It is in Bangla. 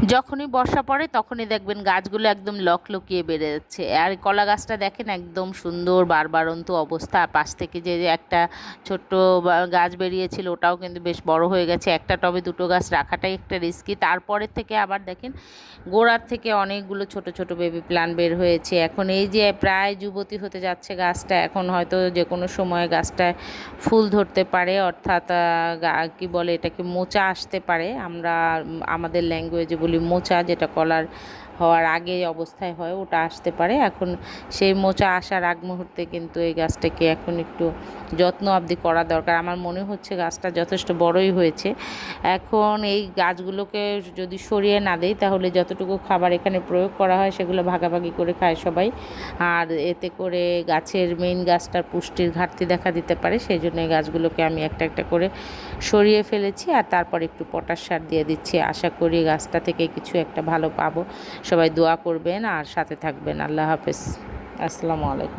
যখনই বর্ষা পড়ে তখনই দেখবেন গাছগুলো একদম লকলকিয়ে বেড়ে যাচ্ছে। আর কলা গাছটা দেখেন একদম সুন্দর বারবারন্ত অবস্থা। আর পাশ থেকে যে যে একটা ছোট্ট গাছ বেরিয়েছিল ওটাও কিন্তু বেশ বড় হয়ে গেছে। একটা টবে দুটো গাছ রাখাটাই একটা রিস্কি। তারপরের থেকে আবার দেখেন গোড়ার থেকে অনেকগুলো ছোট ছোট বেবি প্লান্ট বের হয়েছে। এখন এই যে প্রায় যুবতী হতে যাচ্ছে গাছটা, এখন হয়তো যে কোনো সময় গাছটায় ফুল ধরতে পারে, অর্থাৎ কি বলে এটাকে, মোচা আসতে পারে। আমরা আমাদের ল্যাঙ্গুয়েজে বলি মোচা, যেটা কলার হওয়ার আগে অবস্থায় হয়, ওটা আসতে পারে। এখন সেই মোচা আসার আগ মুহূর্তে কিন্তু এই গাছটাকে এখন একটু যত্ন আবদি করা দরকার। আমার মনে হচ্ছে গাছটা যথেষ্ট বড়ই হয়েছে। এখন এই গাছগুলোকে যদি সরিয়ে না দেই তাহলে যতটুকু খাবার এখানে প্রয়োগ করা হয় সেগুলো ভাগাভাগি করে খায় সবাই। আর এতে করে গাছের মেইন গাছটার পুষ্টির ঘাটতি দেখা দিতে পারে। সেই জন্য এই গাছগুলোকে আমি একটা একটা করে সরিয়ে ফেলেছি আর তারপর একটু পটাশ সার দিয়ে দিচ্ছি। আশা করি গাছটা থেকে কিছু একটা ভালো পাবো। সবাই দোয়া করবেন আর সাথে থাকবেন। আল্লাহ হাফেজ, আসসালামু আলাইকুম।